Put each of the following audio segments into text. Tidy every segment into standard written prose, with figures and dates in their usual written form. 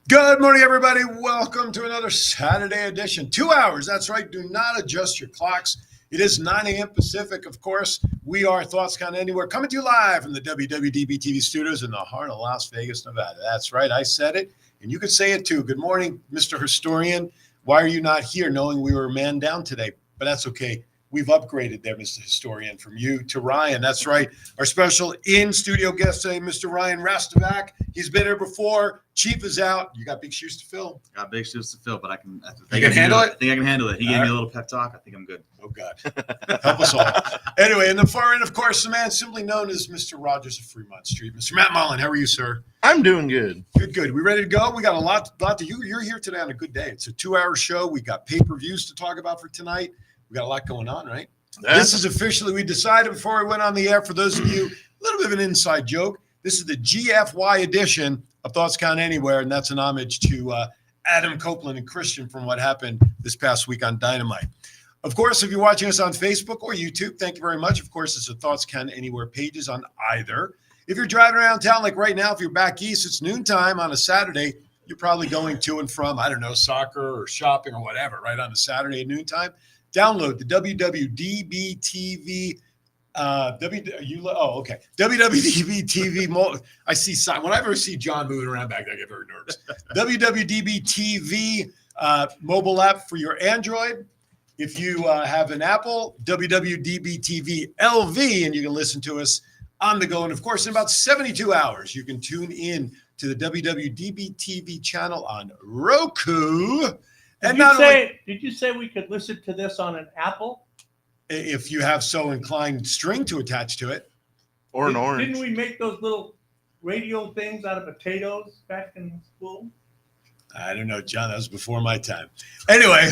Good morning, everybody. Welcome to another Saturday edition. 2 hours. That's right. Do not adjust your clocks. It is 9 a.m. Pacific. Of course, we are Thoughts Count Anywhere, coming to you live from the WWDB TV studios in the heart of Las Vegas, Nevada. That's right. I said it, and you could say it too. Good morning, Mr. Historian. Why are you not here knowing we were man down today? But that's okay. We've upgraded there, Mr. Historian, from you to Ryan. That's right. Our special in-studio guest today, Mr. Ryan Rastovac. He's been here before. Chief is out. You got big shoes to fill. Got big shoes to fill, but I can handle it? I think I can handle it. He gave me a little pep talk. I think I'm good. Oh, God. Help us all. Anyway, in the far end, of course, the man simply known as Mr. Rogers of Fremont Street. Mr. Matt Mullen, how are you, sir? I'm doing good. Good. We ready to go? We got a lot to you. You're here today on a good day. It's a 2-hour show. We got pay-per-views to talk about for tonight. We got a lot going on, right? Yeah. This is officially, we decided before we went on the air, for those of you, a little bit of an inside joke. This is the GFY edition of Thoughts Count Anywhere, and that's an homage to Adam Copeland and Christian from what happened this past week on Dynamite. Of course, if you're watching us on Facebook or YouTube, thank you very much. Of course, it's the Thoughts Count Anywhere pages on either. If you're driving around town, like right now, if you're back east, it's noontime on a Saturday. You're probably going to and from, I don't know, soccer or shopping or whatever, right on a Saturday at noontime. Download the WWDB TV. WWDB TV. I see sign. Whenever I see John moving around back there, I get very nervous. WWDB TV mobile app for your Android. If you have an Apple, WWDB TV LV, and you can listen to us on the go. And of course, in about 72 hours, you can tune in to the WWDB TV channel on Roku. Did you say we could listen to this on an Apple? If you have so inclined string to attach to it. Or an orange. Didn't we make those little radio things out of potatoes back in school? I don't know, John. That was before my time. Anyway,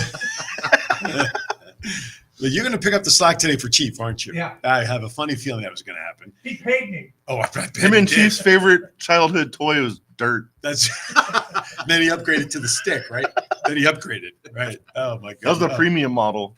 you're going to pick up the slack today for Chief, aren't you? Yeah. I have a funny feeling that was going to happen. He paid me. Oh, I bet Him and Chief's favorite childhood toy was dirt. That's then he upgraded to the stick, right? Then he upgraded, right? Oh my God. That was the premium model.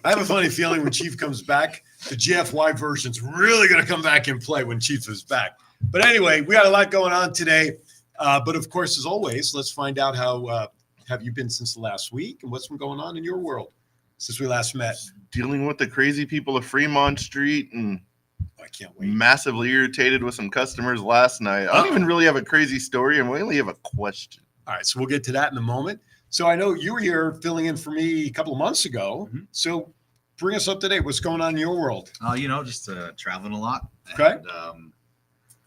I have a funny feeling when Chief comes back, the GFY version's really going to come back in play when Chief is back. But anyway, we got a lot going on today. But of course, as always, let's find out how have you been since the last week and what's been going on in your world since we last met. Dealing with the crazy people of Fremont Street and I can't wait. Massively irritated with some customers last night. I don't even really have a crazy story. I only have a question. All right, so we'll get to that in a moment. So I know you were here filling in for me a couple of months ago. Mm-hmm. So bring us up to date. What's going on in your world? Just traveling a lot. Okay. And,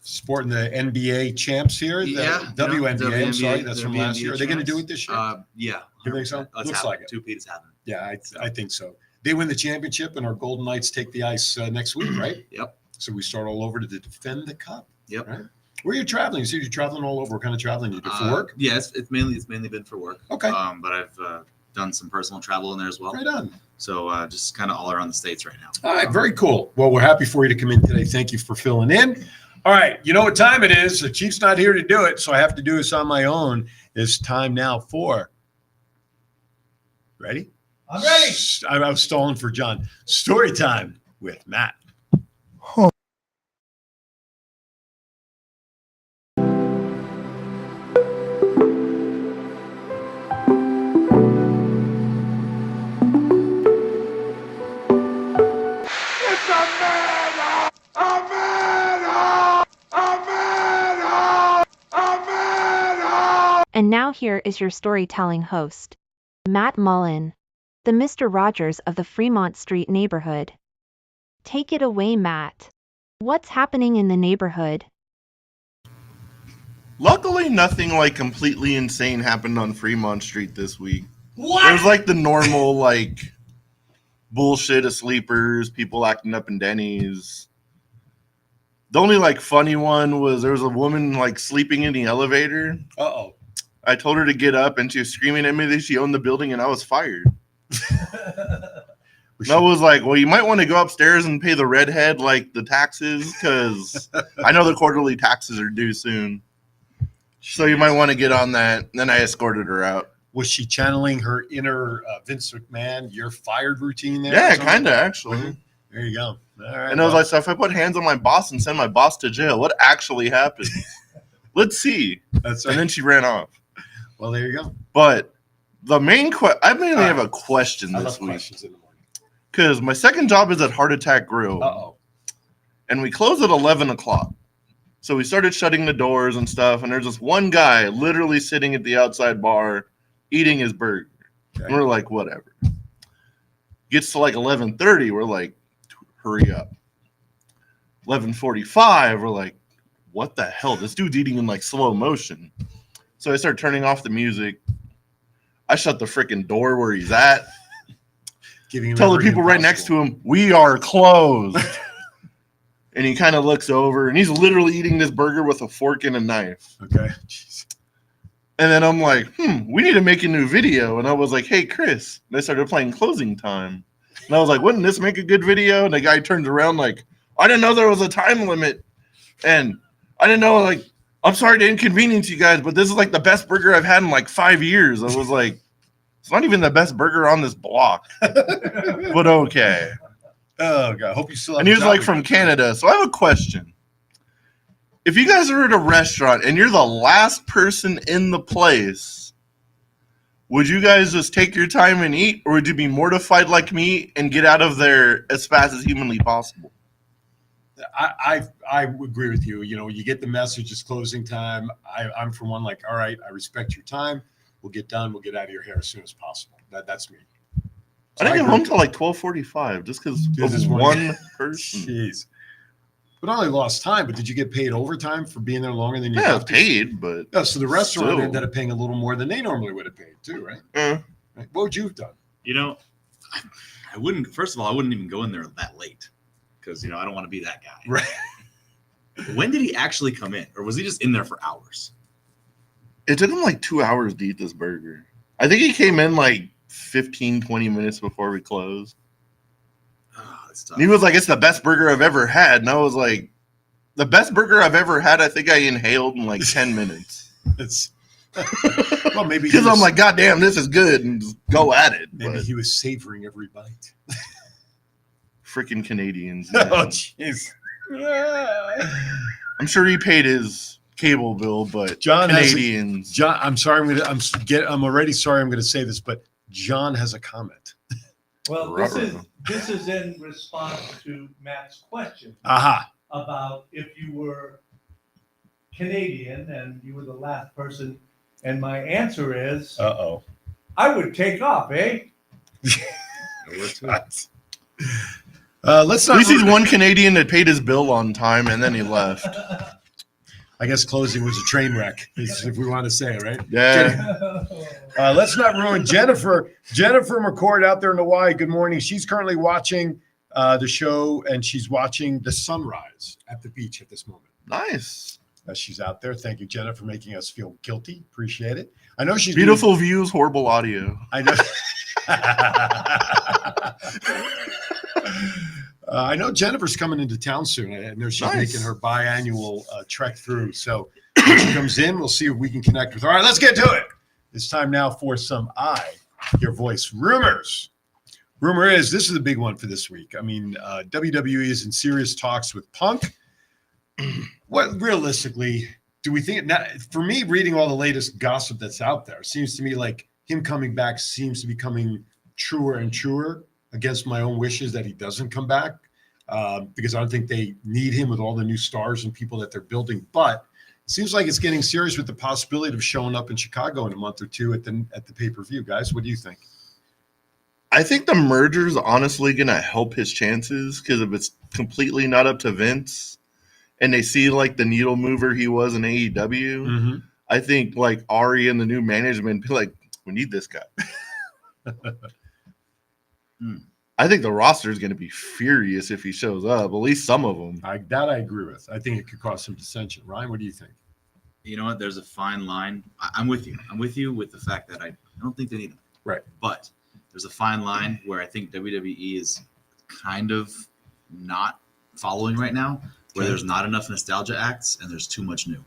sporting the NBA champs here. WNBA. I'm sorry, that's from last year. Are they going to do it this year? Yeah. You think so? Looks like it. Two-peat is happening. Yeah, I think so. They win the championship, and our Golden Knights take the ice next week, right? Yep. So we start all over to defend the cup. Yep. Right? Where are you traveling? You said you're traveling all over. What kind of traveling you do for work? Yeah, it's mainly been for work. Okay. But I've done some personal travel in there as well. Right on. So just kind of all around the States right now. All right, very cool. Well, we're happy for you to come in today. Thank you for filling in. All right, you know what time it is. The Chief's not here to do it, so I have to do this on my own. It's time now for ready? I'm ready. I was stalling for John. Story time with Matt. And now here is your storytelling host, Matt Mullen, the Mr. Rogers of the Fremont Street neighborhood. Take it away, Matt. What's happening in the neighborhood? Luckily, nothing like completely insane happened on Fremont Street this week. What? It was like the normal, bullshit of sleepers, people acting up in Denny's. The only, funny one was there was a woman, sleeping in the elevator. Uh-oh. I told her to get up, and she was screaming at me that she owned the building, and I was fired. And I was like, well, you might want to go upstairs and pay the redhead, the taxes, because I know the quarterly taxes are due soon. So you might want to get on that. And then I escorted her out. Was she channeling her inner Vince McMahon, you're fired routine there? Yeah, kind of, actually. Mm-hmm. There you go. All right, and I was like, so if I put hands on my boss and send my boss to jail, what actually happens? Let's see. That's And right. then she ran off. Well, there you go. But the main I mainly All have right. a question I this love week questions in the morning. because my second job is at Heart Attack Grill, Uh-oh. and we close at 11 o'clock. So we started shutting the doors and stuff, and there's this one guy literally sitting at the outside bar eating his burger. Okay. And we're like, whatever. Gets to like 11:30, we're like, hurry up. 11:45, we're like, what the hell? This dude's eating in like slow motion. So I start turning off the music. I shut the freaking door where he's at. Giving him Tell the every people right next impossible. to him, we are closed. And he kind of looks over, and he's literally eating this burger with a fork and a knife. Okay. Jeez. And then I'm like, we need to make a new video. And I was like, hey, Chris. And I started playing Closing Time. And I was like, wouldn't this make a good video? And the guy turns around like, I didn't know there was a time limit. And I didn't know, like, I'm sorry to inconvenience you guys, but this is like the best burger I've had in like 5 years. I was like, it's not even the best burger on this block. But okay. Oh, God. Hope you still have And he a was job like with from you. Canada. So I have a question. If you guys are at a restaurant and you're the last person in the place, would you guys just take your time and eat, or would you be mortified like me and get out of there as fast as humanly possible? I agree with you. You know, you get the message, it's closing time. I'm for one, like, all right, I respect your time. We'll get done. We'll get out of your hair as soon as possible. That's me. I didn't get agree home with till like 12:45 just because This is of one- one person. Jeez. But I only lost time, but did you get paid overtime for being there longer than you Yeah, I have was to? paid, but Yeah, so the restaurant Still. ended up paying a little more than they normally would have paid too, right? Right. What would you have done? You know, I wouldn't. First of all, I wouldn't even go in there that late because I don't want to be that guy. Right. When did he actually come in, or was he just in there for hours? it took him like 2 hours to eat this burger. I think he came in like 15, 20 minutes before we closed. Oh, that's tough. And he was like, it's the best burger I've ever had. And I was like, the best burger I've ever had, I think I inhaled in like 10 minutes. It's well, maybe he Because I'm was- like, God damn, this is good. And just go at it. maybe But he was savoring every bite. freaking Canadians. Oh, man. jeez. I'm sure he paid his cable bill, but John has a- Canadians. John, I'm sorry. I'm already sorry. I'm going to say this, but John has a comment. Well, Ruh-roh. this is in response to Matt's question Aha. about if you were Canadian and you were the last person, and my answer is Uh-oh. I would take off, eh? Let's At not. least he's one Canadian that paid his bill on time and then he left. I guess closing was a train wreck, if we want to say, right? Yeah. Let's not ruin Jennifer. Jennifer McCord out there in Hawaii. Good morning. She's currently watching the show, and she's watching the sunrise at the beach at this moment. Nice. She's out there. Thank you, Jenna, for making us feel guilty. Appreciate it. I know she's Beautiful views, horrible audio. I know. I know Jennifer's coming into town soon. I know she's Nice. making her biannual trek through. So when she comes in, we'll see if we can connect with her. All right, let's get to it. It's time now for some Your Voice rumors. Rumor is this is a big one for this week. I mean, WWE is in serious talks with Punk. What realistically do we think? Now, for me, reading all the latest gossip that's out there, seems to me like him coming back seems to be coming truer and truer against my own wishes that he doesn't come back because I don't think they need him with all the new stars and people that they're building. But it seems like it's getting serious with the possibility of showing up in Chicago in a month or two at the pay-per-view. Guys, what do you think? I think the merger is honestly going to help his chances because if it's completely not up to Vince and they see like the needle mover he was in AEW, Mm-hmm. I think like Ari and the new management be like, we need this guy. I think the roster is going to be furious if he shows up, at least some of them. I agree with. I think it could cause some dissension. Ryan, what do you think? You know what? There's a fine line. I'm with you. I'm with you with the fact that I don't think they need him. Right. But there's a fine line where I think WWE is kind of not following right now, where Okay. there's not enough nostalgia acts and there's too much new.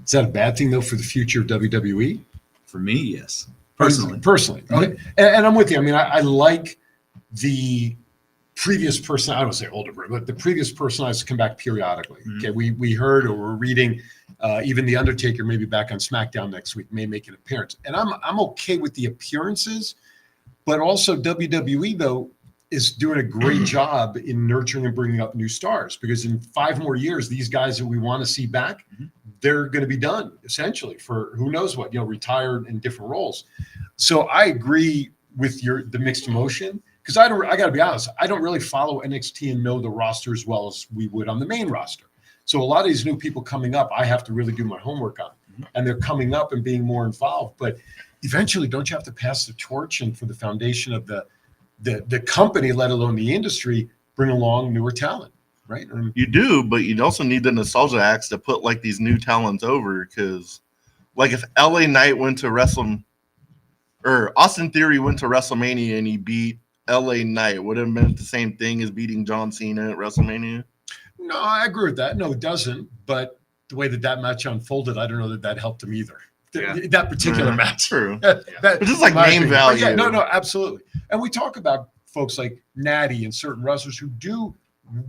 Is that a bad thing though for the future of WWE? For me, yes. Personally. Okay. And I'm with you. I mean, I like the previous person. I don't say older, but the previous person has to come back periodically. Mhm. Okay, we heard or we're reading Even the Undertaker may be back on SmackDown next week, may make an appearance. And I'm okay with the appearances, but also WWE though is doing a great job in nurturing and bringing up new stars, because in 5 more years, these guys that we want to see back, they're going to be done essentially for who knows what, retired in different roles. So I agree with the mixed emotion, because I got to be honest, I don't really follow NXT and know the roster as well as we would on the main roster. So a lot of these new people coming up, I have to really do my homework on, and they're coming up and being more involved. But eventually, don't you have to pass the torch, and for the foundation of the company, let alone the industry, bring along newer talent, right? You do, but you also need the nostalgia acts to put like these new talents over, because like if LA Knight went to Austin Theory went to WrestleMania and he beat LA Knight, would it have meant the same thing as beating John Cena at WrestleMania? No, I agree with that. No, it doesn't. But the way that match unfolded, I don't know that helped him either. That particular match. True. It's just like name value. Yeah, no, absolutely. And we talk about folks like Natty and certain wrestlers who do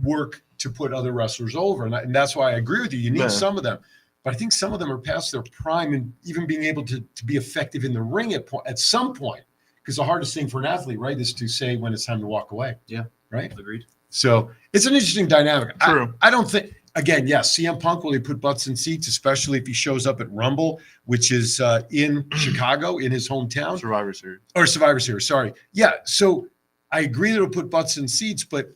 work to put other wrestlers over. And that's why I agree with you. You need some of them. But I think some of them are past their prime and even being able to be effective in the ring at some point. Because the hardest thing for an athlete, right, is to say when it's time to walk away. Yeah. Right? Agreed. So it's an interesting dynamic. True. I don't think, again, yes, CM Punk, will he put butts in seats, especially if he shows up at Rumble, which is in Chicago, in his hometown. Survivor Series, sorry. Yeah, so I agree that it'll put butts in seats, but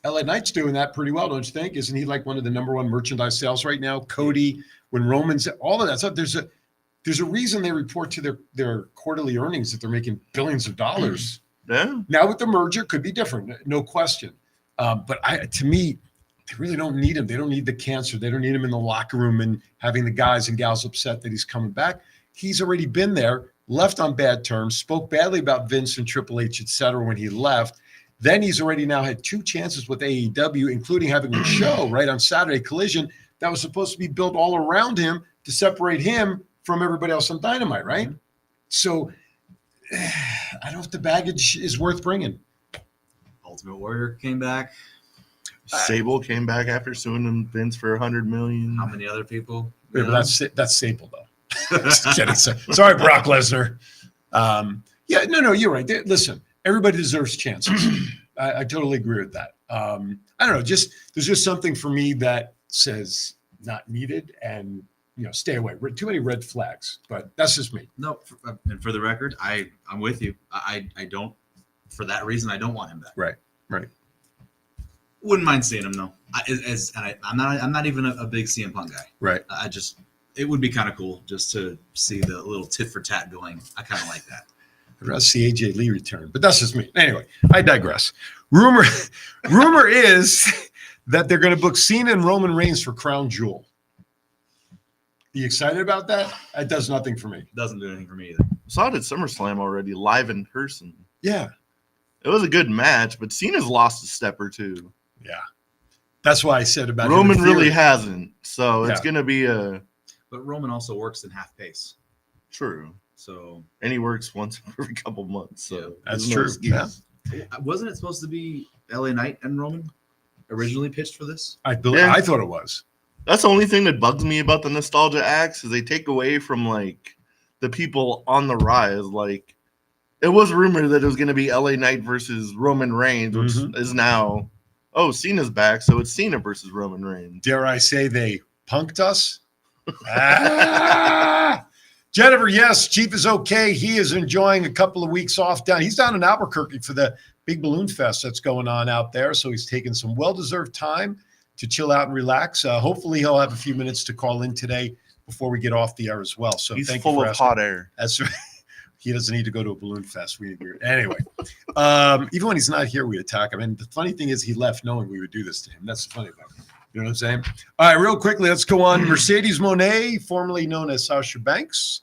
LA Knight's doing that pretty well, don't you think? Isn't he like one of the number 1 merchandise sales right now? Cody, when Roman's, all of that stuff. There's a reason they report to their quarterly earnings that they're making billions of dollars. Yeah. Now with the merger, could be different, no question. But to me, they really don't need him. They don't need the cancer. They don't need him in the locker room and having the guys and gals upset that he's coming back. He's already been there, left on bad terms, spoke badly about Vince and Triple H, et cetera, when he left. Then he's already now had 2 chances with AEW, including having a show right on Saturday, Collision, that was supposed to be built all around him to separate him from everybody else on Dynamite, right? So I don't know if the baggage is worth bringing. Ultimate Warrior came back. Sable came back after suing Vince for $100 million. How many other people? Yeah, but that's Sable though. Just kidding. Sorry, Brock Lesnar. No, you're right. Listen, everybody deserves chances. I totally agree with that. I don't know. There's just something for me that says not needed, and stay away. Too many red flags. But that's just me. No, and for the record, I'm with you. I don't. For that reason, I don't want him back. Right. Wouldn't mind seeing him though. I'm not even a big CM Punk guy. Right. It would be kind of cool just to see the little tit for tat going. I kind of like that. I'd rather see AJ Lee return, but that's just me. Anyway, I digress. Rumor is that they're going to book Cena and Roman Reigns for Crown Jewel. Are you excited about that? It does nothing for me. Doesn't do anything for me either. Saw it at SummerSlam already, live in person. Yeah. It was a good match, but Cena's lost a step or two. Yeah. That's why I said about Roman really hasn't. So it's going to be a. But Roman also works in half pace. True. So. And he works once every couple months. So yeah, that's true. Yeah. Wasn't it supposed to be LA Knight and Roman originally pitched for this? I thought it was. That's the only thing that bugs me about the nostalgia acts is they take away from like the people on the rise. Like it was rumored that it was going to be LA Knight versus Roman Reigns, which is now, Cena's back. So it's Cena versus Roman Reigns. Dare I say they punked us? Jennifer, yes, Chief is okay. He is enjoying a couple of weeks off down. He's down in Albuquerque for the big balloon fest that's going on out there. So he's taking some well-deserved time to chill out and relax. Hopefully he'll have a few minutes to call in today before we get off the air as well. So he's thank full you for of asking. hot air. That's right. He doesn't need to go to a balloon fest. We agree. Anyway, even when he's not here, we attack him. And the funny thing is he left knowing we would do this to him. That's the funny about it. You know what I'm saying? All right, real quickly, let's go on. Mercedes Moné, formerly known as Sasha Banks,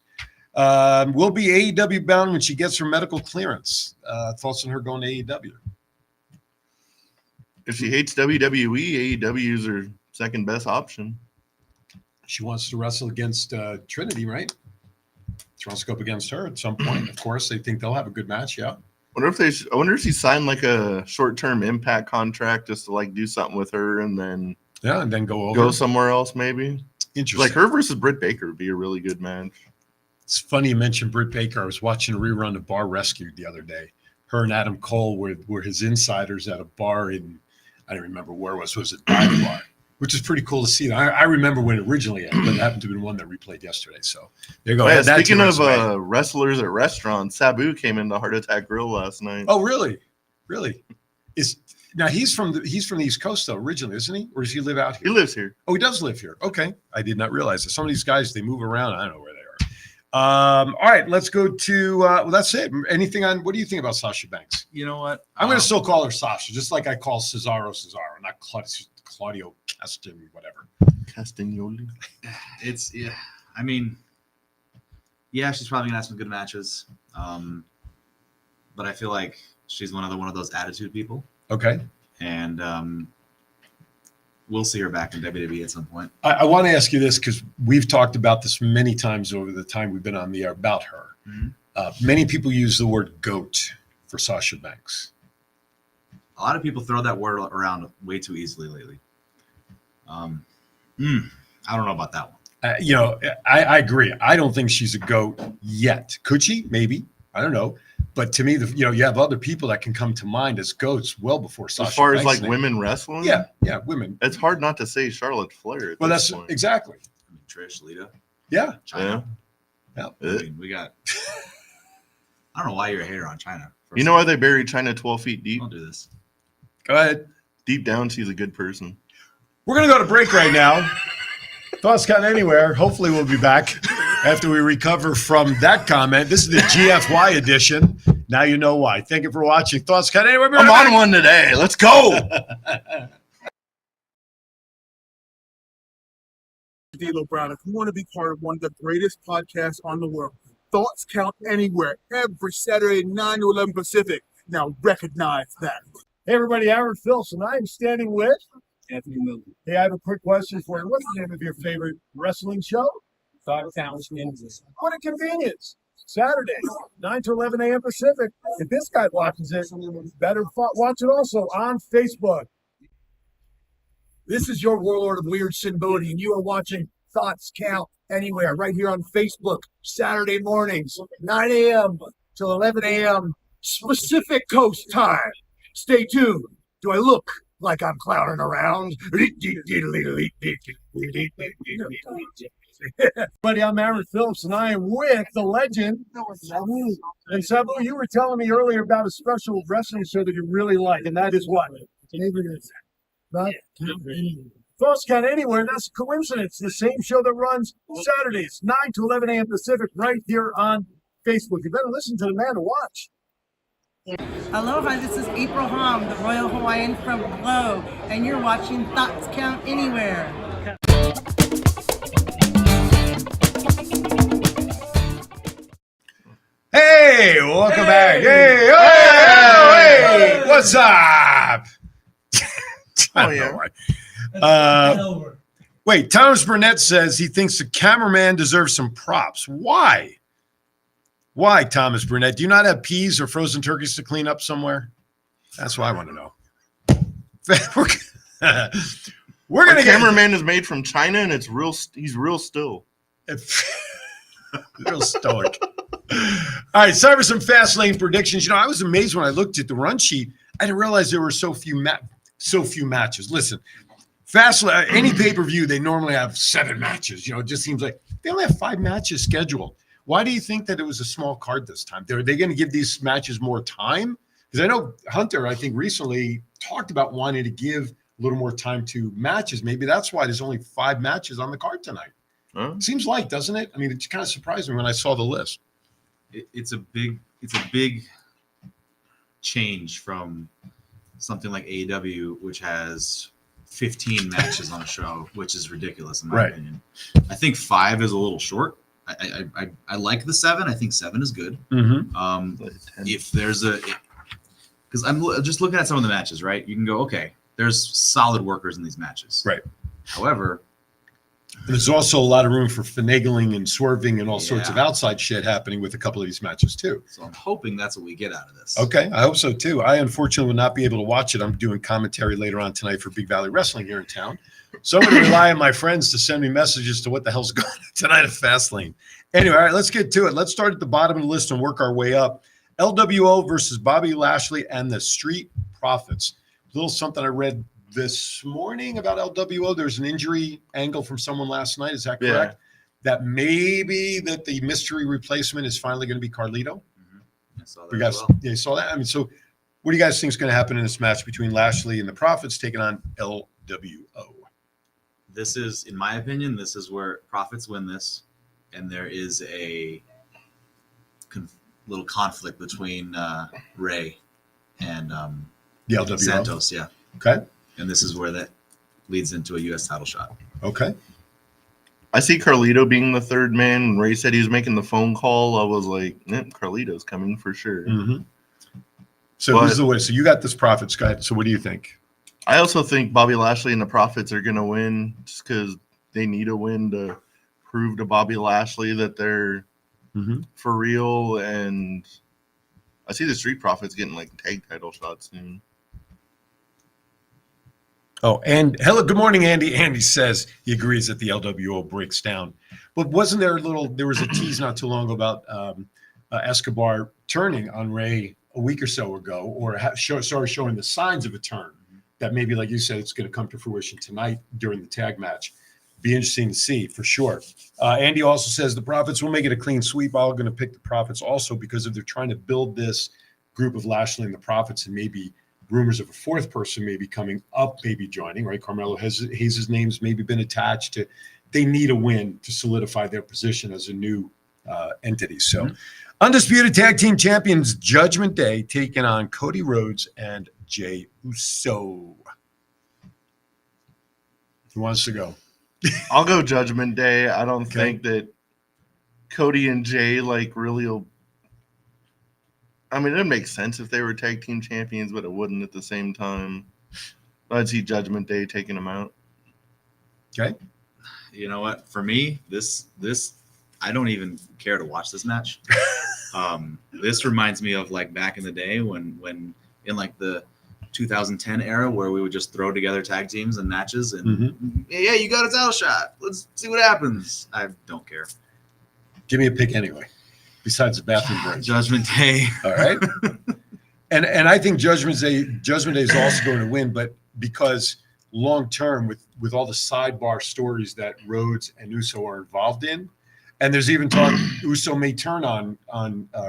will be AEW bound when she gets her medical clearance. Thoughts on her going to AEW? If she hates WWE, AEW is her second best option. She wants to wrestle against Trinity, right? She wants to go up against her at some point. Of course, they think they'll have a good match. Yeah. I wonder if she signed like a short-term Impact contract just to like do something with her and then go over. Go somewhere else, maybe. Interesting. Like her versus Britt Baker would be a really good match. It's funny you mentioned Britt Baker. I was watching a rerun of Bar Rescued the other day. Her and Adam Cole were his insiders at a bar in, I don't remember where it was it Dive Bar, which is pretty cool to see. I remember when it originally aired, but it happened to have been one that replayed yesterday. So there you go. Oh, yeah, Add that to speaking your of resume. wrestlers at restaurants, Sabu came into Heart Attack Grill last night. Oh, really? Really? Now he's from the East Coast though originally, isn't he? Or does he live out He here? lives here. Oh, he does live here. Okay, I did not realize that. Some of these guys they move around. I don't know where they are. All right, let's go to. Well, that's it. Anything on? What do you think about Sasha Banks? You know what? I'm going to still call her Sasha, just like I call Cesaro, not Claudio Caston, whatever. Castagnoli. It's yeah. I mean, yeah, she's probably gonna have some good matches. But I feel like she's one of those attitude people, Okay. and we'll see her back in WWE at some point. I want to ask you this because we've talked about this many times over the time we've been on the air about her. Mhm. Many people use the word GOAT for Sasha Banks. A lot of people throw that word around way too easily lately. I don't know about that one. I agree. I don't think she's a GOAT yet. Could she? Maybe. I don't know. But to me, you have other people that can come to mind as GOATs well before Sasha As far as Banks' like name. women wrestling, Yeah, women. it's hard not to say Charlotte Flair. Well, that's point. exactly. I mean, Trish, Lita, Yeah. China. Yeah. I mean, we got. I don't know why you're a hater on China. You know why they buried China 12 feet deep? Don't do this. Go ahead. Deep down, she's a good person. We're going to go to break right now. Thoughts Count Anywhere. Hopefully, we'll be back after we recover from that comment. This is the GFY edition. Now you know why. Thank you for watching. Thoughts Count Anywhere. I'm on one today. Let's go. D'Lo Brown. If you want to be part of one of the greatest podcasts on the world, Thoughts Count Anywhere, every Saturday, 9 to 11 Pacific. Now recognize that. Hey everybody, Aaron Philson. I am standing with Anthony Miller. Hey, I have a quick question for you. What's the name of your favorite wrestling show? Thoughts Count Anywhere. What a convenience. Saturday, 9 to 11 a.m. Pacific. If this guy watches it, better watch it also on Facebook. This is your warlord of weird Sin Bodhi, and you are watching Thoughts Count Anywhere right here on Facebook, Saturday mornings, 9 a.m. till 11 a.m. Pacific Coast time. Stay tuned. Do I look like I'm clowning around? Buddy, I'm Aaron Phillips, and I am with the legend. And Sabu, you were telling me earlier about a special wrestling show that you really like, and that is what? Thoughts Count Anywhere. That's a coincidence. The same show that runs Saturdays, 9 to 11 a.m. Pacific, right here on Facebook. You better listen to the man to watch. Aloha, this is April Hom, the Royal Hawaiian from Glow, and you're watching Thoughts Count Anywhere. Hey, welcome back. Hey, what's up? I don't know why. Wait, Thomas Burnett says he thinks the cameraman deserves some props. Why? Why, Thomas Burnett? Do you not have peas or frozen turkeys to clean up somewhere? That's what I want to know. We're Our gonna get cameraman is made from China, and it's real. He's real still. real stoic. All right, time for some fast lane predictions. I was amazed when I looked at the run sheet. I didn't realize there were so few matches. Listen, any pay-per-view, they normally have 7 matches. It just seems like they only have 5 matches scheduled. Why do you think that it was a small card this time? Are they going to give these matches more time? Because I know Hunter, I think recently talked about wanting to give a little more time to matches. Maybe that's why there's only 5 matches on the card tonight. Huh? Seems light, doesn't it? I mean, it kind of surprised me when I saw the list. It's a big change from something like AEW, which has 15 matches on a show, which is ridiculous in my opinion. I think 5 is a little short. I like the 7. I think 7 is good. Mm-hmm. If there's because I'm just looking at some of the matches, right? You can go, okay, there's solid workers in these matches, Right. However, And there's also a lot of room for finagling and swerving and all sorts of Yeah. outside shit happening with a couple of these matches too. So I'm hoping that's what we get out of this. Okay, I hope so too. I unfortunately will not be able to watch it. I'm doing commentary later on tonight for Big Valley Wrestling here in town. So I'm going to rely on my friends to send me messages to what the hell's going on tonight at Fastlane. Anyway, all right, let's get to it. Let's start at the bottom of the list and work our way up. LWO versus Bobby Lashley and the Street Profits. A little something I read this morning about LWO. There's an injury angle from someone last night. Is that correct? That maybe that the mystery replacement is finally going to be Carlito. I saw that You as guys, well. yeah, you saw that. I mean, so what do you guys think is going to happen in this match between Lashley and the Profits taking on LWO? This is, in my opinion, this is where Profits win this, and there is a little conflict between Ray and The LWO. Santos. Yeah. Okay. And this is where that leads into a U.S. title shot. Okay. I see Carlito being the third man. When Ray said he was making the phone call, I was like, Carlito's coming for sure. Mm-hmm. So who's the way? So you got this Profits guy. So what do you think? I also think Bobby Lashley and the Profits are going to win just because they need a win to prove to Bobby Lashley that they're for real. And I see the Street Profits getting like tag title shots soon. Oh, and hello, good morning, Andy. Andy says he agrees that the LWO breaks down. But wasn't there there was a tease not too long ago about Escobar turning on Ray a week or so ago, or started showing the signs of a turn that maybe, like you said, it's going to come to fruition tonight during the tag match. Be interesting to see for sure. Andy also says the Profits will make it a clean sweep. I'm going to pick the Profits also because if they're trying to build this group of Lashley and the Profits and maybe rumors of a fourth person maybe coming up, maybe joining, right? Carmelo Hayes' name's maybe been attached to. They need a win to solidify their position as a new entity. So, undisputed tag team champions Judgment Day taking on Cody Rhodes and Jey Uso. Who wants to go? I'll go Judgment Day. I don't think that Cody and Jay really will. I mean, it makes sense if they were tag team champions, but it wouldn't at the same time. I'd see Judgment Day taking them out. Okay. You know what? For me, this I don't even care to watch this match. This reminds me of like back in the day when in like the 2010 era where we would just throw together tag teams and matches and yeah, you got a title shot. Let's see what happens. I don't care. Give me a pick anyway. Besides the bathroom break. Judgment Day. All right. And I think Judgment Day is also going to win, but because long term with all the sidebar stories that Rhodes and Uso are involved in, and there's even talk Uso may turn on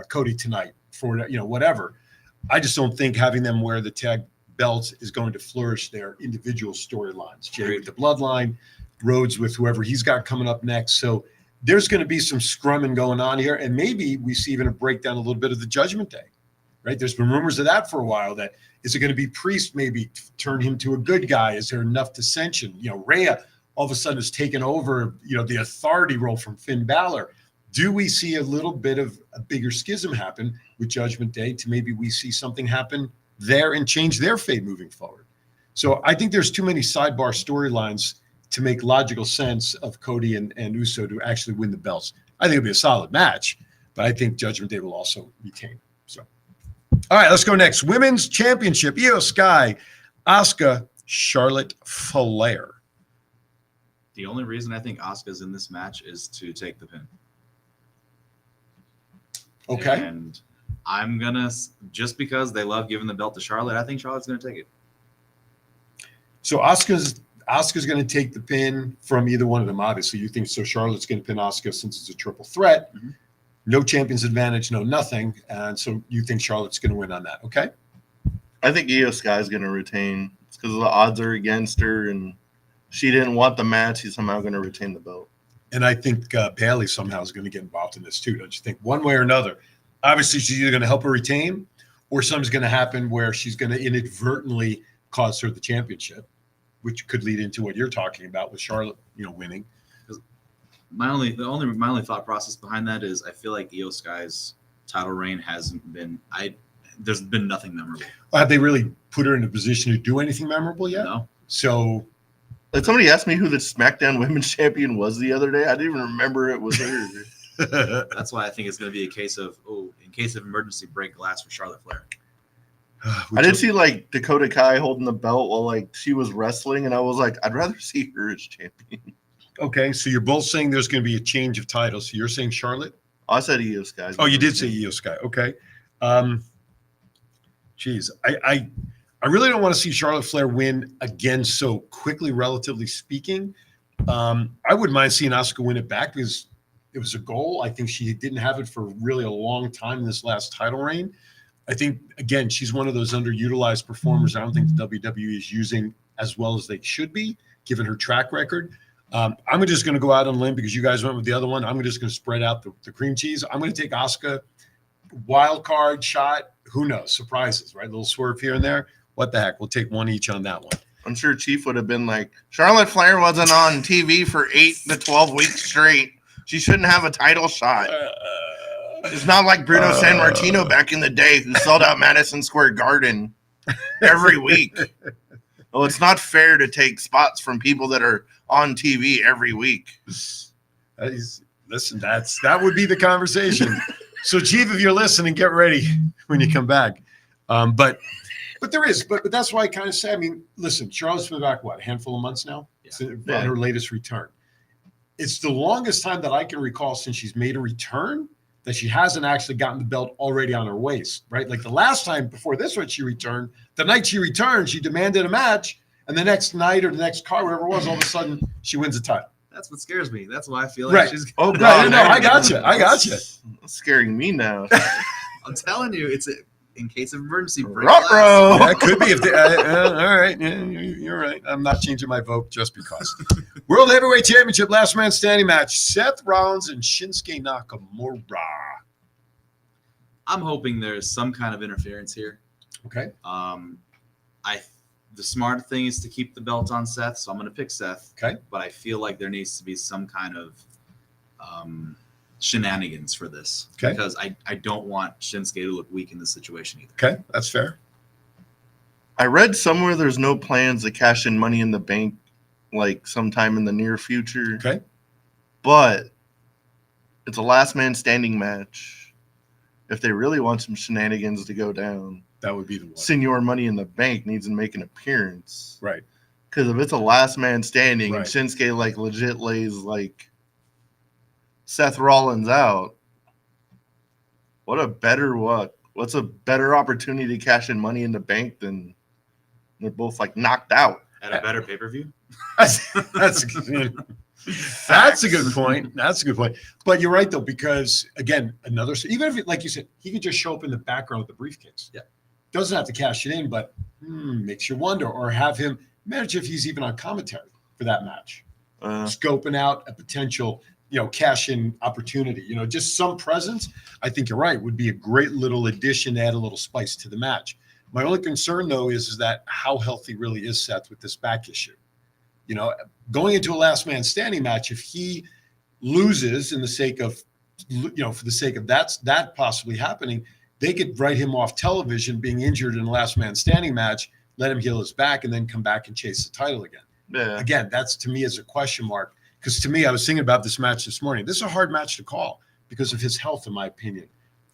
Cody tonight for whatever. I just don't think having them wear the tag belts is going to flourish their individual storylines. Jay with the bloodline, Rhodes with whoever he's got coming up next. So there's going to be some scrumming going on here, and maybe we see even a breakdown a little bit of the Judgment Day, right? There's been rumors of that for a while. That is it going to be Priest maybe turn him to a good guy? Is there enough dissension? Rhea all of a sudden has taken over, the authority role from Finn Balor. Do we see a little bit of a bigger schism happen with Judgment Day to maybe we see something happen there and change their fate moving forward? So I think there's too many sidebar storylines to make logical sense of Cody and Uso to actually win the belts. I think it'll be a solid match, but I think Judgment Day will also retain. So, all right, let's go next. Women's Championship, Io Sky, Asuka, Charlotte Flair. The only reason I think Asuka's in this match is to take the pin. Okay. And I'm gonna, just because they love giving the belt to Charlotte, I think Charlotte's gonna take it. So Asuka's going to take the pin from either one of them, obviously. You think so Charlotte's going to pin Asuka since it's a triple threat. No champion's advantage, no nothing. And so you think Charlotte's going to win on that, okay? I think Io Sky's going to retain. It's because the odds are against her, and she didn't want the match. She's somehow going to retain the belt. And I think Bayley somehow is going to get involved in this too, don't you think? One way or another. Obviously, she's either going to help her retain or something's going to happen where she's going to inadvertently cause her the championship, which could lead into what you're talking about with Charlotte, winning. My only thought process behind that is I feel like Io Sky's title reign hasn't been there's been nothing memorable. Have they really put her in a position to do anything memorable yet? No. So Like somebody asked me who the SmackDown Women's Champion was the other day. I didn't even remember it was her. That's why I think it's going to be a case of, in case of emergency, break glass for Charlotte Flair. I did see like Dakota Kai holding the belt while like she was wrestling, and I was like, I'd rather see her as champion. Okay, so you're both saying there's going to be a change of titles. So you're saying Charlotte? I said Io Sky. Oh, you did say Io Sky. Okay. Geez, I really don't want to see Charlotte Flair win again so quickly, relatively speaking. I wouldn't mind seeing Asuka win it back because it was a goal. I think she didn't have it for really a long time in this last title reign. I think, again, she's one of those underutilized performers I don't think the WWE is using as well as they should be, given her track record. I'm just going to go out on a limb because you guys went with the other one. I'm just going to spread out the cream cheese. I'm going to take Asuka, wild card shot. Who knows? Surprises, right? A little swerve here and there. What the heck? We'll take one each on that one. I'm sure Chief would have been like, Charlotte Flair wasn't on TV for 8 to 12 weeks straight. She shouldn't have a title shot. It's not like Bruno San Martino back in the day who sold out Madison Square Garden every week. Well, it's not fair to take spots from people that are on TV every week. Listen, that would be the conversation. So, Chief, if you're listening, get ready when you come back. But that's why I kind of say, I mean, listen, Charlotte's been back, a handful of months now? Yeah. On her latest return. It's the longest time that I can recall since she's made a return that she hasn't actually gotten the belt already on her waist, right? Like the last time before this one she returned, the night she returned, she demanded a match, and the next night or the next card, whatever it was, all of a sudden she wins the title. That's what scares me. That's why I feel like she's. Oh, God. Right, no, I got you. It's scaring me now. I'm telling you, it's in case of emergency. Break Ruh-roh. glass. Yeah, it could be. If they, all right, yeah, you're right. I'm not changing my vote just because. World Heavyweight Championship last man standing match: Seth Rollins and Shinsuke Nakamura. I'm hoping there's some kind of interference here. Okay. The smart thing is to keep the belt on Seth, so I'm going to pick Seth. Okay. But I feel like there needs to be some kind of shenanigans for this. Okay. Because I don't want Shinsuke to look weak in this situation either. Okay, that's fair. I read somewhere there's no plans to cash in Money in the Bank like sometime in the near future. Okay. But it's a last man standing match. If they really want some shenanigans to go down, That would be the one. Senor Money in the Bank needs to make an appearance. Right. Because if it's a last man standing Right. and Shinsuke like legit lays like Seth Rollins out, what's a better opportunity to cash in Money in the Bank than they're both like knocked out? At a better pay-per-view? That's a good point. That's a good point. But you're right though, because again, even if like you said, he could just show up in the background with the briefcase. Yeah. Doesn't have to cash it in, but makes you wonder, or have him manage if he's even on commentary for that match, scoping out a potential, cash in opportunity. Just some presence. I think you're right. Would be a great little addition to add a little spice to the match. My only concern though is that how healthy really is Seth with this back issue. Going into a last man standing match, if he loses for the sake of that possibly happening, they could write him off television being injured in a last man standing match, let him heal his back, and then come back and chase the title again. Yeah. Again, that's to me is a question mark, because to me, I was thinking about this match this morning. This is a hard match to call because of his health, in my opinion.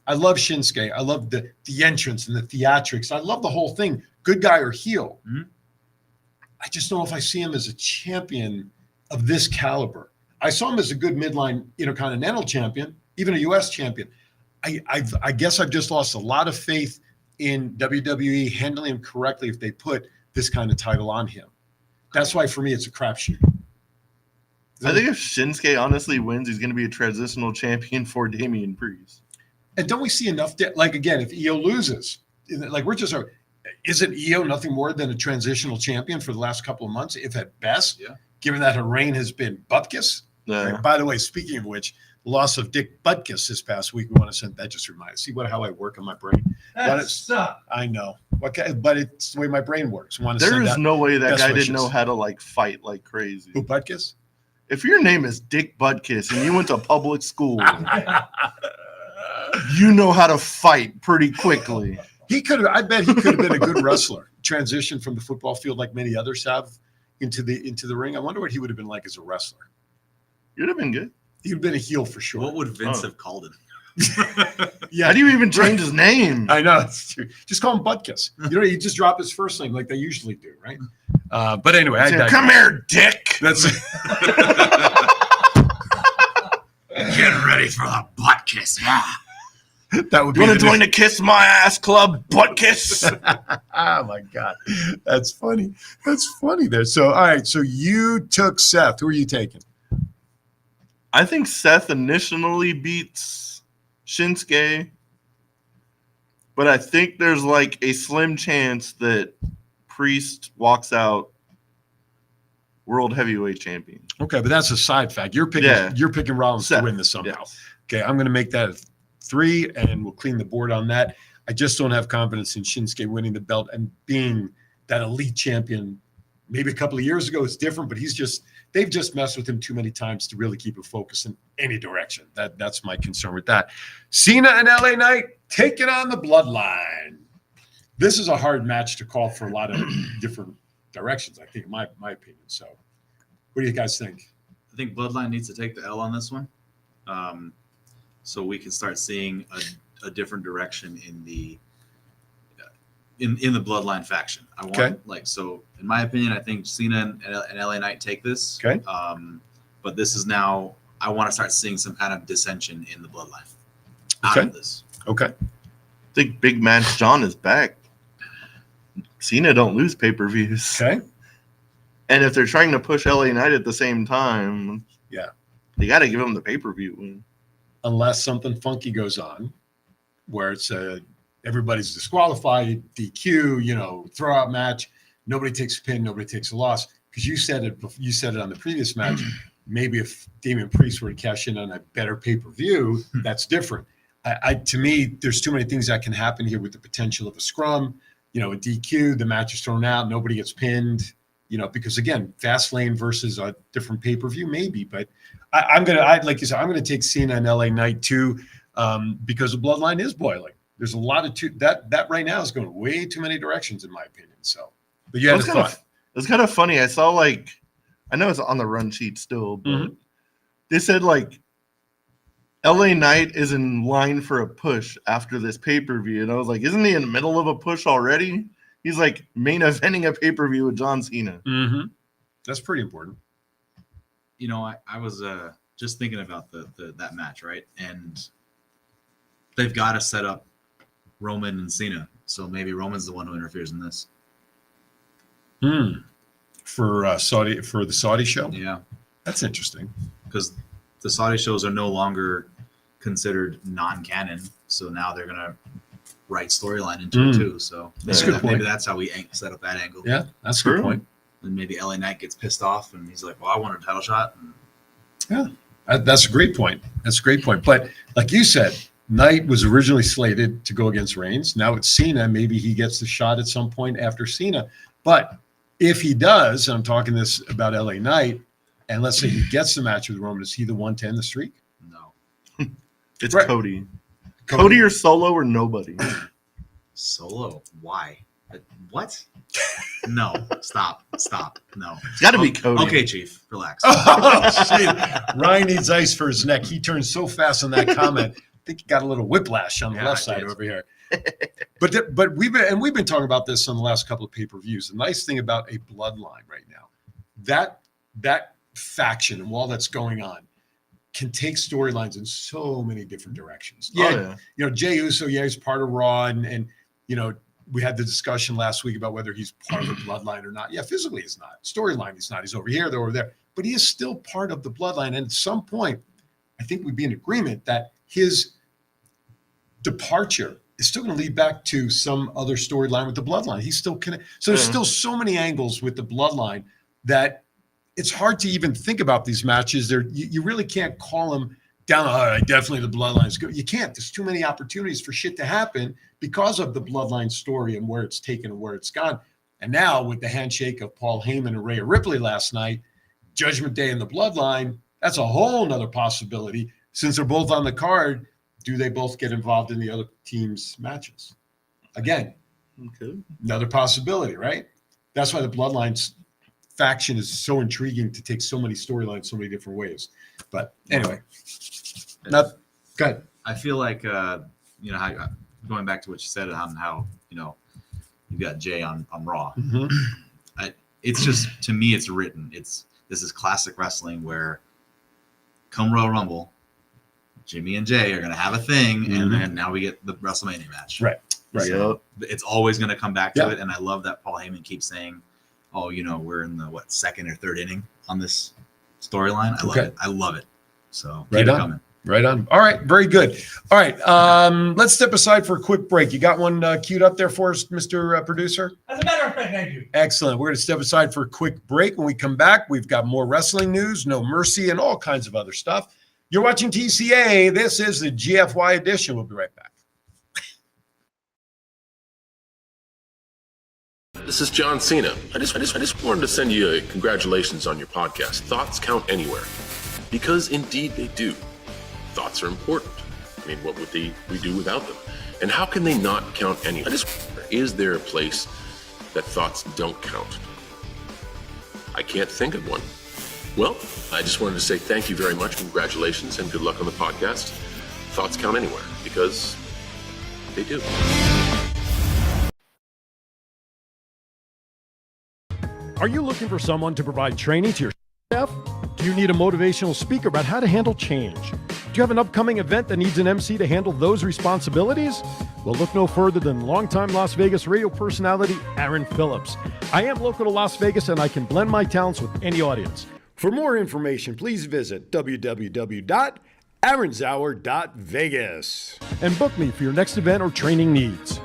I love Shinsuke. I love the entrance and the theatrics. I love the whole thing, good guy or heel. Mm-hmm. I just don't know if I see him as a champion of this caliber. I saw him as a good midline intercontinental champion, even a U.S. champion. I guess I've just lost a lot of faith in WWE handling him correctly if they put this kind of title on him. That's why, for me, it's a crapshoot. I think if Shinsuke honestly wins, he's going to be a transitional champion for Damian Priest. And don't we see enough? Again, if Io loses, isn't Io nothing more than a transitional champion for the last couple of months, if at best? Yeah. Given that her reign has been bupkis. Yeah. By the way, speaking of which, the loss of Dick Butkus this past week, we want to send that. Just reminds. See how I work on my brain. I know. Okay, but it's the way my brain works. There is no way that best guy wishes. didn't know how to fight like crazy. Who, Butkus? If your name is Dick Butkus and you went to public school, you know how to fight pretty quickly. I bet he could have been a good wrestler. Transition from the football field like many others have into the ring. I wonder what he would have been like as a wrestler. You'd have been good. He'd have been a heel for sure. What would Vince have called him? Yeah, How do you even change his name? I know. It's true. Just call him Buttkiss. You just drop his first name like they usually do, right? But anyway, Come here, Dick. That's Get ready for the butt kiss. Yeah. that would be You want the to join the Kiss My Ass Club, Butt Kiss? Oh my God, that's funny. That's funny there. So all right, so you took Seth. Who are you taking? I think Seth initially beats Shinsuke, but I think there's like a slim chance that Priest walks out World Heavyweight Champion. Okay, but that's a side fact. You're picking Rollins Seth, to win this somehow. yes. Okay, I'm going to make that a 3, and we'll clean the board on that. I just don't have confidence in Shinsuke winning the belt and being that elite champion. Maybe a couple of years ago it's different, but they've just messed with him too many times to really keep it focused in any direction. That's my concern with that. Cena and LA Knight taking on the Bloodline. This is a hard match to call for a lot of different directions, I think, in my opinion. So what do you guys think? I think Bloodline needs to take the L on this one, so we can start seeing a different direction in the Bloodline faction. I want so in my opinion, I think Cena and LA Knight take this. Okay. But this is now I want to start seeing some kind of dissension in the Bloodline out of this. Okay. I think Big Match John is back. Cena don't lose pay-per-views. Okay. And if they're trying to push LA Knight at the same time, Yeah. they got to give him the pay-per-view win. Unless something funky goes on where it's everybody's disqualified, DQ, throw out match. Nobody takes a pin, nobody takes a loss. Because you said it on the previous match. Maybe if Damian Priest were to cash in on a better pay-per-view, that's different. To me, there's too many things that can happen here with the potential of a scrum, a DQ, the match is thrown out, nobody gets pinned, because again, Fastlane versus a different pay-per-view, maybe. But like you said, I'm gonna take Cena and LA Knight too, because the Bloodline is boiling. There's a lot of that right now is going way too many directions, in my opinion. So, but you had a thought. It's kind of funny. I saw I know it's on the run sheet still, but they said LA Knight is in line for a push after this pay-per-view. And I was like, isn't he in the middle of a push already? He's main eventing a pay-per-view with John Cena. Mm-hmm. That's pretty important. I was just thinking about that match, right? And they've got to set up Roman and Cena. So maybe Roman's the one who interferes in this. For the Saudi show? Yeah. That's interesting. Because the Saudi shows are no longer considered non-canon. So now they're going to write storyline into it too. So That's a good point. maybe that's how we set up that angle. Yeah, that's a good point. And maybe LA Knight gets pissed off and he's like, well, I want a title shot. And That's a great point. But like you said, Knight was originally slated to go against Reigns. Now it's Cena. Maybe he gets the shot at some point after Cena. But if he does, and I'm talking this about LA Knight, and let's say he gets the match with Roman, is he the one to end the streak? No. It's Right. Cody. Cody or Solo or nobody. Solo? Why? What? No. Stop. No. It's got to be Cody. Okay, Chief. Relax. Oh, shit. Ryan needs ice for his neck. He turned so fast on that comment. I think he got a little whiplash on the left side over here. But we've been talking about this on the last couple of pay-per-views. The nice thing about a Bloodline right now, that faction and all that's going on can take storylines in so many different directions. Jey Uso, he's part of Raw, and we had the discussion last week about whether he's part of the Bloodline or not. Yeah, physically he's not. Storyline he's not. He's over here, they're over there. But he is still part of the Bloodline. And at some point, I think we'd be in agreement that his departure is still going to lead back to some other storyline with the Bloodline. He's still connected. So there's still so many angles with the Bloodline that it's hard to even think about these matches. You really can't call them down. All right, definitely the Bloodline is good. You can't. There's too many opportunities for shit to happen because of the Bloodline story and where it's taken and where it's gone. And now with the handshake of Paul Heyman and Rhea Ripley last night, Judgment Day and the Bloodline, that's a whole nother possibility. Since they're both on the card, do they both get involved in the other team's matches? Again, another possibility, right? That's why the Bloodline's faction is so intriguing to take so many storylines so many different ways. But anyway, go ahead. I feel like how, going back to what you said on how you got Jay on Raw. Mm-hmm. It's just, to me, it's written. This is classic wrestling where come Royal Rumble, Jimmy and Jay are going to have a thing, and then now we get the WrestleMania match. Right. So it's always going to come back to it, and I love that Paul Heyman keeps saying, "Oh, we're in the second or third inning on this storyline." I love it. So keep it coming. Right on. All right, very good. All right, let's step aside for a quick break. You got one queued up there for us, Mr. Producer? As a matter of fact, I do. Excellent. We're going to step aside for a quick break. When we come back, we've got more wrestling news, No Mercy, and all kinds of other stuff. You're watching TCA. This is the GFY edition. We'll be right back. This is John Cena. I just wanted to send you a congratulations on your podcast. Thoughts count anywhere. Because indeed they do. Thoughts are important. I mean, what would we do without them? And how can they not count anywhere? Is there a place that thoughts don't count? I can't think of one. Well, I just wanted to say thank you very much, congratulations, and good luck on the podcast. Thoughts count anywhere, because they do. Are you looking for someone to provide training to your staff? Do you need a motivational speaker about how to handle change? Do you have an upcoming event that needs an MC to handle those responsibilities? Well, look no further than longtime Las Vegas radio personality Aaron Phillips. I am local to Las Vegas, and I can blend my talents with any audience. For more information, please visit www.aaronzauer.vegas and book me for your next event or training needs.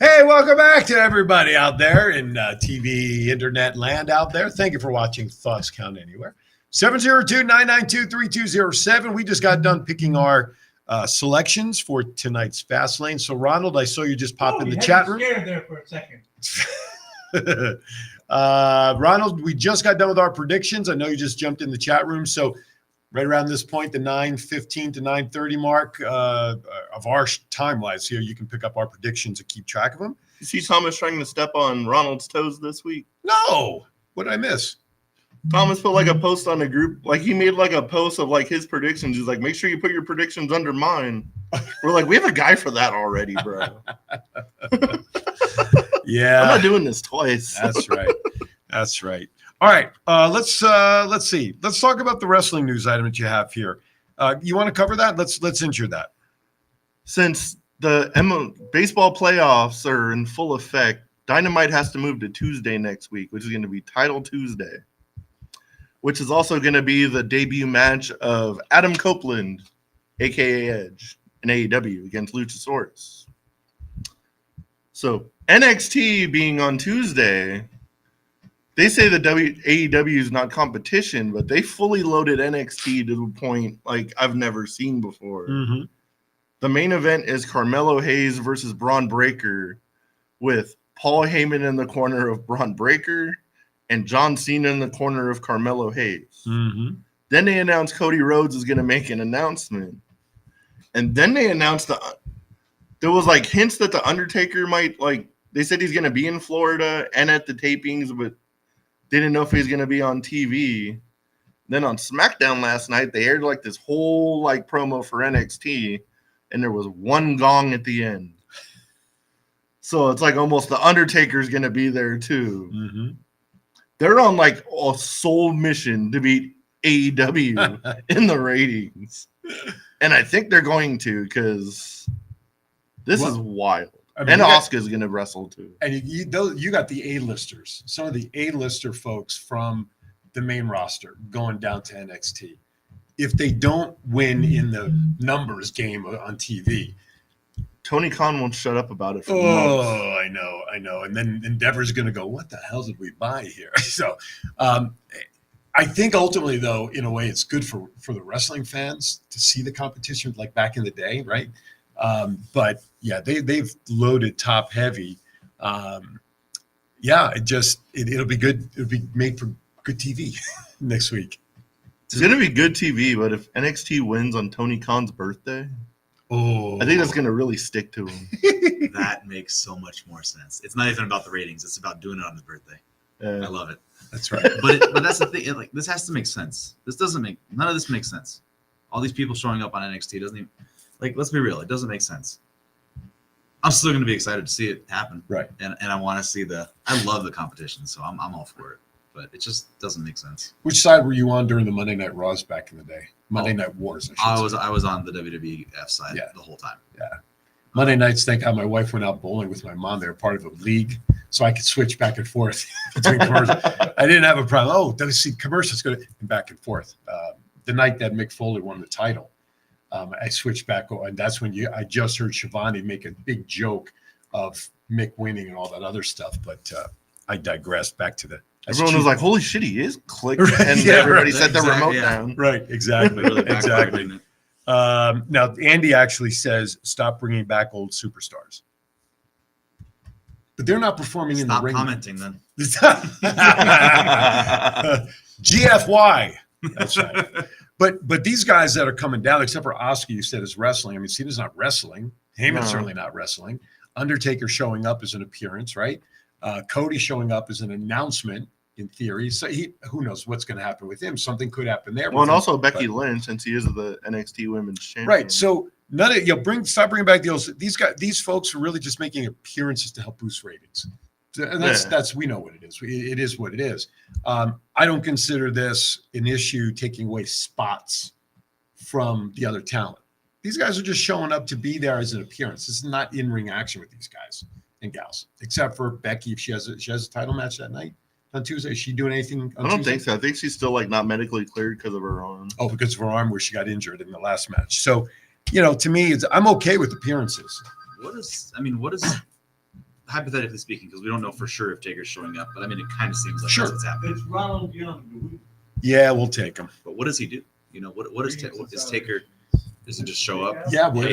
Hey, welcome back to everybody out there in TV, internet land out there. Thank you for watching Thoughts Count Anywhere. 702-992-3207. We just got done picking our selections for tonight's Fast Lane. So, Ronald, I saw you just pop in the chat room. Scared there for a second. Ronald, we just got done with our predictions. I know you just jumped in the chat room. So right around this point, the 9:15 to 9:30 mark of our time-wise here, you can pick up our predictions and keep track of them. You see Thomas trying to step on Ronald's toes this week? No. What did I miss? Thomas put like a post on a group. Like he made like a post of like his predictions. He's like, make sure you put your predictions under mine. We're like, we have a guy for that already, bro. Yeah. I'm not doing this twice. That's right. That's right. All right. Let's see. Let's talk about the wrestling news item that you have here. You want to cover that? Let's enter that. Since the baseball playoffs are in full effect, Dynamite has to move to Tuesday next week, which is going to be Title Tuesday, which is also going to be the debut match of Adam Copeland, a.k.a. Edge, in AEW against Luchasaurus. So NXT being on Tuesday, they say the AEW is not competition, but they fully loaded NXT to the point like I've never seen before. Mm-hmm. The main event is Carmelo Hayes versus Braun Breaker, with Paul Heyman in the corner of Braun Breaker and John Cena in the corner of Carmelo Hayes. Mm-hmm. Then they announced Cody Rhodes is going to make an announcement. And then they announced there was like hints that the Undertaker might, like, they said he's going to be in Florida and at the tapings, but they didn't know if he's going to be on TV. Then on SmackDown last night, they aired like this whole like promo for NXT, and there was one gong at the end. So it's like almost the Undertaker's going to be there too. Mm-hmm. They're on like a sole mission to beat AEW in the ratings. And I think they're going to, because this is wild. I mean, and Asuka's going to wrestle too. And you got the A-listers, some of the A-lister folks from the main roster going down to NXT. If they don't win in the numbers game on TV, Tony Khan won't shut up about it for months. Oh, I know. And then Endeavor's going to go, what the hell did we buy here? So I think ultimately, though, in a way, it's good for the wrestling fans to see the competition like back in the day, right? But yeah, they've loaded top heavy. Yeah, it'll be good. It'll be made for good TV next week. It's going to be good TV, but if NXT wins on Tony Khan's birthday, Oh, I think that's gonna really stick to him. that makes so much more sense. It's not even about the ratings; it's about doing it on his birthday. I love it. That's right. But that's the thing. Like, this has to make sense. None of this makes sense. All these people showing up on NXT doesn't even, like. Let's be real. It doesn't make sense. I'm still going to be excited to see it happen. Right. And I want to see I love the competition, so I'm all for it. But it just doesn't make sense. Which side were you on during the Monday Night Raws back in the day? Monday Night Wars. I was on the WWF side the whole time. Yeah. Monday nights, thank God my wife went out bowling with my mom. They were part of a league, so I could switch back and forth between commercials. I didn't have a problem. Oh, WC commercials, go back and forth. The night that Mick Foley won the title, I switched back, and that's when I just heard Shivani make a big joke of Mick winning and all that other stuff. But I digressed back to the. Everyone was like, "Holy shit, he is!" Click, and everybody set the remote down. Right, exactly, exactly. Now, Andy actually says, "Stop bringing back old superstars," but they're not performing in the ring. Stop commenting then. GFY. That's right. But these guys that are coming down, except for Oscar, you said is wrestling. I mean, Cena's not wrestling. Heyman's certainly not wrestling. Undertaker showing up as an appearance, right? Cody showing up as an announcement in theory. So who knows what's going to happen with him? Something could happen there. Well, and also Becky Lynch, since he is the NXT Women's Champion. Right. So stop bringing back the old. These folks are really just making appearances to help boost ratings. And that's we know what it is. It is what it is. I don't consider this an issue taking away spots from the other talent. These guys are just showing up to be there as an appearance. This is not in-ring action with these guys and gals, except for Becky. If she has a title match that night on Tuesday, is she doing anything? I don't think so. I think she's still not medically cleared because of her arm. Oh, because of her arm where she got injured in the last match. So, to me, I'm okay with appearances. What is hypothetically speaking, because we don't know for sure if Taker's showing up, but I mean, it kind of seems like that's what's happening. It's Ronald Young. Yeah, we'll take him. But what does he do? What is Taker? Does he just show up? Yeah, we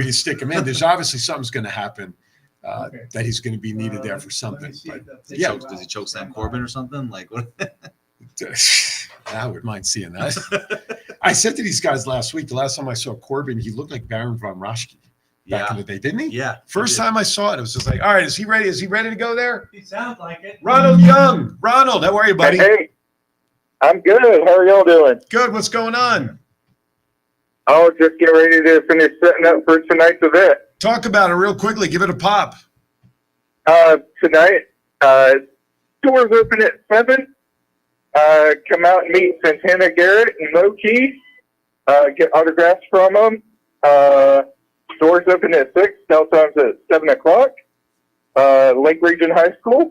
just stick him in. There's obviously something's going to happen that he's going to be needed there for something. But does he choke Sam Corbin or something? Like what? I would mind seeing that. I said to these guys last week, the last time I saw Corbin, he looked like Baron von Raschke back in the day, didn't he? Yeah. First time I saw it, it was just like, all right, is he ready? Is he ready to go there? He sounds like it. Ronald Young. Ronald, how are you, buddy? Hey, I'm good. How are y'all doing? Good. What's going on? Oh, just getting ready to finish setting up for tonight's event. Talk about it real quickly. Give it a pop. Tonight, doors open at 7. Come out and meet Santana Garrett and Low Key. Get autographs from them. Doors open at 6. Tell times at 7 o'clock. Lake Region High School.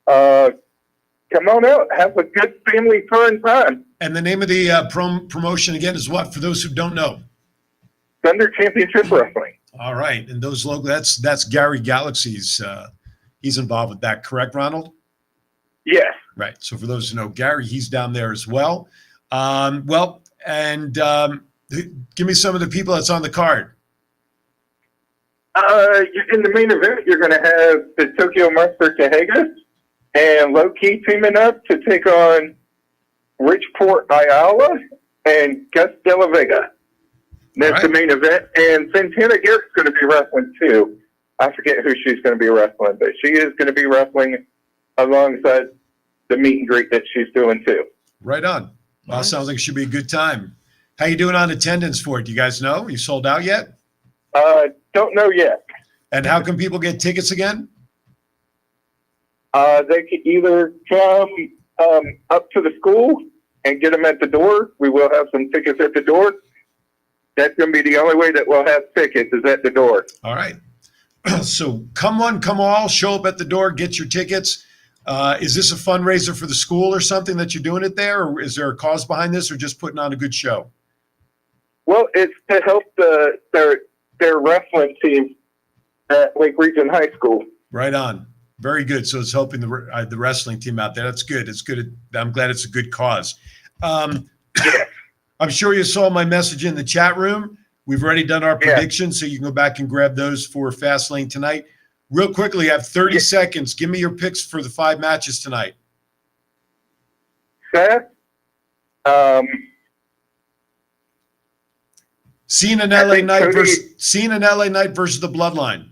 Come on out. Have a good family fun time. And the name of the promotion again is what, for those who don't know? Thunder Championship Wrestling. All right. And those local, that's Gary Galaxy's. He's involved with that, correct, Ronald? Yes. Right. So for those who know Gary, he's down there as well. Give me some of the people that's on the card. In the main event, you're going to have the Tokyo Monster Kahagas and Low Key teaming up to take on Richport Ayala and Gus De La Vega. That's the main event. And Santana Garrett's going to be wrestling too. I forget who she's going to be wrestling, but she is going to be wrestling alongside the meet and greet that she's doing too. Right on. Well, sounds like it should be a good time. How you doing on attendance for it? Do you guys know? Are you sold out yet? Don't know yet. And how can people get tickets again? They could either come up to the school and get them at the door. We will have some tickets at the door. That's going to be the only way that we'll have tickets is at the door. All right. So come one, come all, show up at the door, get your tickets. Is this a fundraiser for the school or something that you're doing it there? Or is there a cause behind this or just putting on a good show? Well, it's to help their wrestling team at Lake Region High School. Right on. Very good. So it's helping the wrestling team out there. That's good. It's good. I'm glad it's a good cause. I'm sure you saw my message in the chat room. We've already done our predictions, so you can go back and grab those for Fastlane tonight. Real quickly, I have 30 seconds. Give me your picks for the 5 matches tonight. Seth, Scene in I LA think Knight Cody- versus the Bloodline.